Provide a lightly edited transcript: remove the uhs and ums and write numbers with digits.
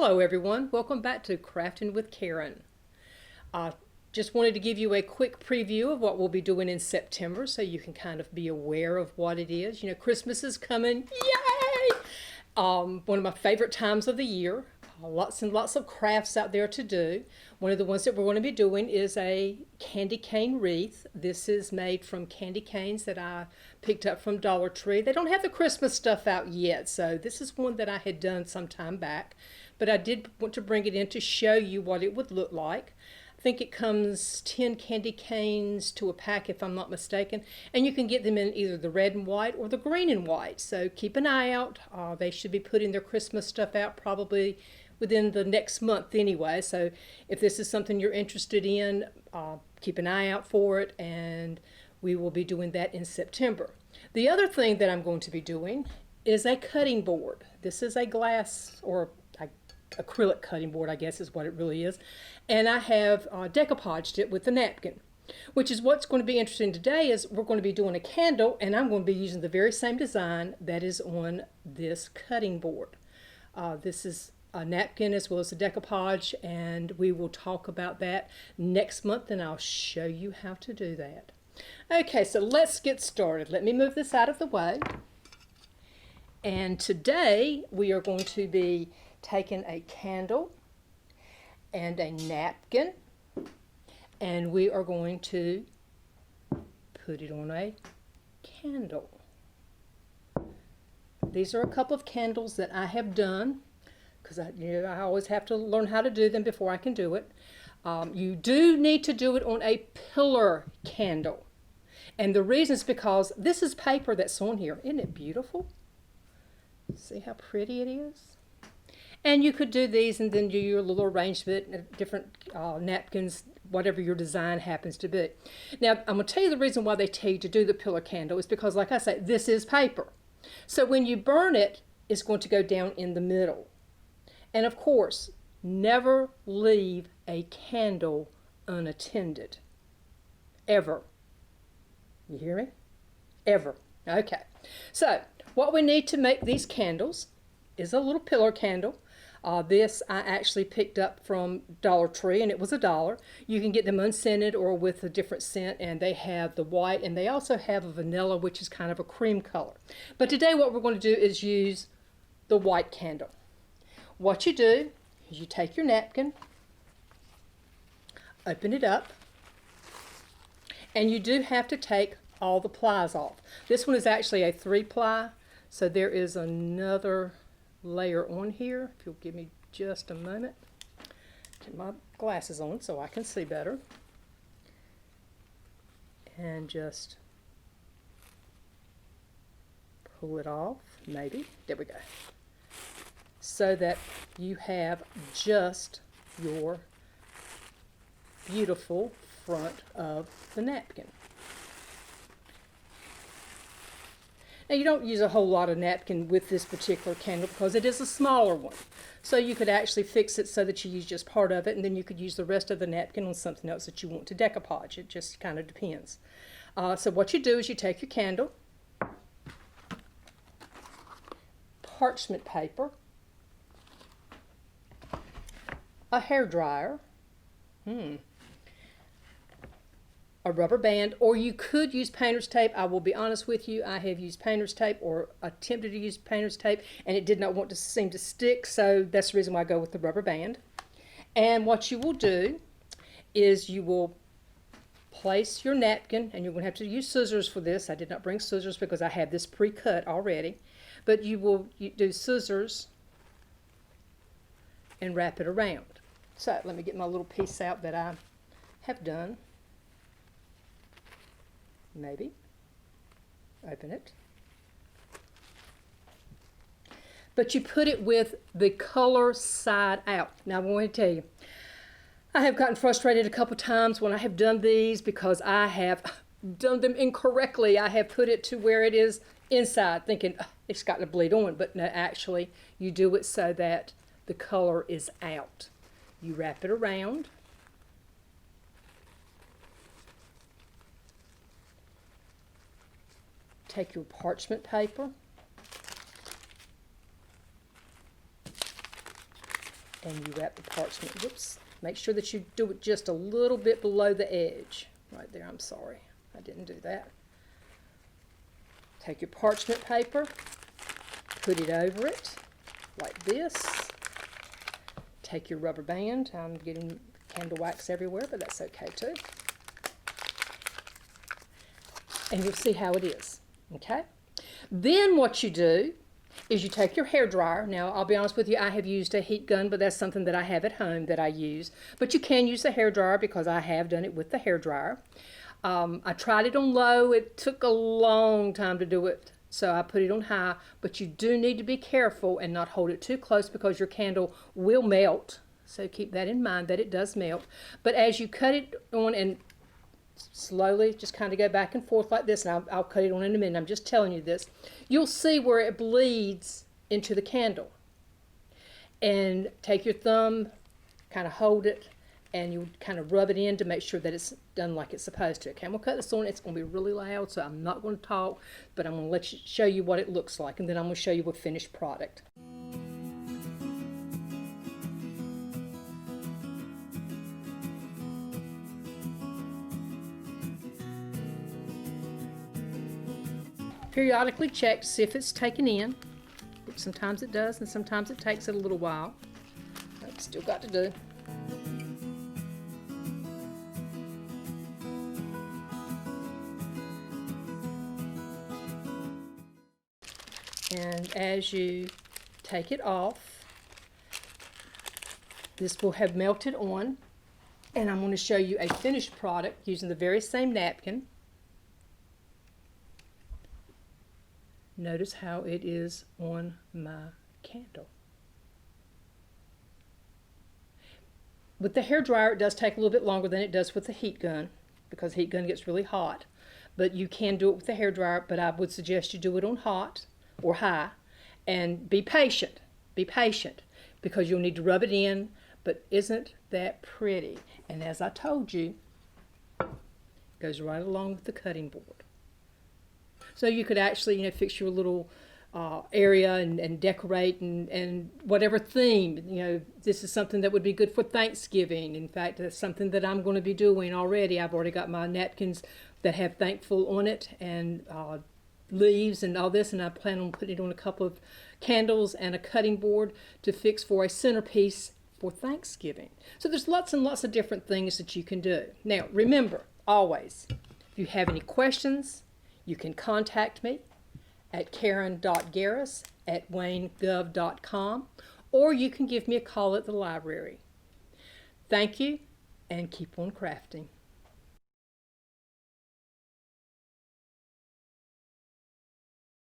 Hello everyone, welcome back to Crafting with Karen. Just wanted to give you a quick preview of what we'll be doing in September so you can kind of be aware of what it is. You know, Christmas is coming, yay! One of my favorite times of the year. Lots and lots of crafts out there to do. One of the ones that we're going to be doing is a candy cane wreath. This is made from candy canes that I picked up from Dollar Tree. They don't have the Christmas stuff out yet, so this is one that I had done some time back. But I did want to bring it in to show you what it would look like. I think it comes 10 candy canes to a pack if I'm not mistaken, and you can get them in either the red and white or the green and white, so keep an eye out. They should be putting their Christmas stuff out probably within the next month anyway, so if this is something you're interested in, keep an eye out for it, and we will be doing that in September. The other thing that I'm going to be doing is a cutting board. This is a glass or acrylic cutting board, I guess is what it really is, and I have decoupaged it with a napkin, which is what's going to be interesting today. Is we're going to be doing a candle, and I'm going to be using the very same design that is on this cutting board. This is a napkin as well as a decoupage, and we will talk about that next month, and I'll show you how to do that. Okay, so let's get started. Let me move this out of the way. And today we are going to be taking a candle and a napkin, and we are going to put it on a candle. These are a couple of candles that I have done because I always have to learn how to do them before I can do it. You do need to do it on a pillar candle, and the reason is because this is paper that's on here. Isn't it beautiful? See how pretty it is? And you could do these and then do your little arrangement, different napkins, whatever your design happens to be. Now, I'm going to tell you the reason why they tell you to do the pillar candle is because, like I say, this is paper. So when you burn it, it's going to go down in the middle. And of course, never leave a candle unattended. Ever. You hear me? Ever. Okay. So what we need to make these candles is a little pillar candle. This I actually picked up from Dollar Tree, and it was $1. You can get them unscented or with a different scent, and they have the white, and they also have a vanilla, which is kind of a cream color. But today what we're going to do is use the white candle. What you do is you take your napkin, open it up, and you do have to take all the plies off. This one is actually a 3-ply, so there is another layer on here. If you'll give me just a moment, get my glasses on so I can see better, and just pull it off, maybe, there we go, so that you have just your beautiful front of the napkin. Now, you don't use a whole lot of napkin with this particular candle because it is a smaller one. So you could actually fix it so that you use just part of it, and then you could use the rest of the napkin on something else that you want to decoupage. It just kind of depends. So what you do is you take your candle, parchment paper, a hair dryer, a rubber band, or you could use painter's tape. I will be honest with you, I have used painter's tape or attempted to use painter's tape, and it did not want to seem to stick, so that's the reason why I go with the rubber band. And what you will do is you will place your napkin, and you're going to have to use scissors for this. I did not bring scissors because I have this pre-cut already, but you do scissors and wrap it around. So let me get my little piece out that I have done. Maybe. Open it. But you put it with the color side out. Now I'm going to tell you, I have gotten frustrated a couple times when I have done these because I have done them incorrectly. I have put it to where it is inside, thinking it's got to bleed on, but no, actually you do it so that the color is out. You wrap it around. Take your parchment paper and you wrap the parchment. Whoops. Make sure that you do it just a little bit below the edge. Right there, I'm sorry. I didn't do that. Take your parchment paper, put it over it like this. Take your rubber band. I'm getting candle wax everywhere, but that's okay too. And you'll see how it is, okay? Then what you do is you take your hair dryer. Now, I'll be honest with you, I have used a heat gun, but that's something that I have at home that I use. But you can use the hair dryer because I have done it with the hair dryer. I tried it on low. It took a long time to do it, so I put it on high. But you do need to be careful and not hold it too close because your candle will melt. So keep that in mind that it does melt. But as you cut it on and slowly just kind of go back and forth like this, and I'll cut it on in a minute. I'm just telling you this. You'll see where it bleeds into the candle. And take your thumb, kind of hold it, and you kind of rub it in to make sure that it's done like it's supposed to. Okay, I'm going to cut this on. It's going to be really loud, so I'm not going to talk, but I'm going to show you what it looks like, and then I'm going to show you a finished product. Periodically check to see if it's taken in. Sometimes it does, and sometimes it takes it a little while. I've still got to do. And as you take it off, this will have melted on, and I'm going to show you a finished product using the very same napkin. Notice how it is on my candle. With the hair dryer, it does take a little bit longer than it does with the heat gun because the heat gun gets really hot. But you can do it with the hair dryer, but I would suggest you do it on hot or high, and be patient. Be patient because you'll need to rub it in, but isn't that pretty? And as I told you, it goes right along with the cutting board. So you could actually, fix your little area and decorate and whatever theme. This is something that would be good for Thanksgiving. In fact, that's something that I'm going to be doing already. I've already got my napkins that have thankful on it and leaves and all this, and I plan on putting it on a couple of candles and a cutting board to fix for a centerpiece for Thanksgiving. So there's lots and lots of different things that you can do. Now, remember, always, if you have any questions, you can contact me at karen.garris@waynegov.com, or you can give me a call at the library. Thank you, and keep on crafting.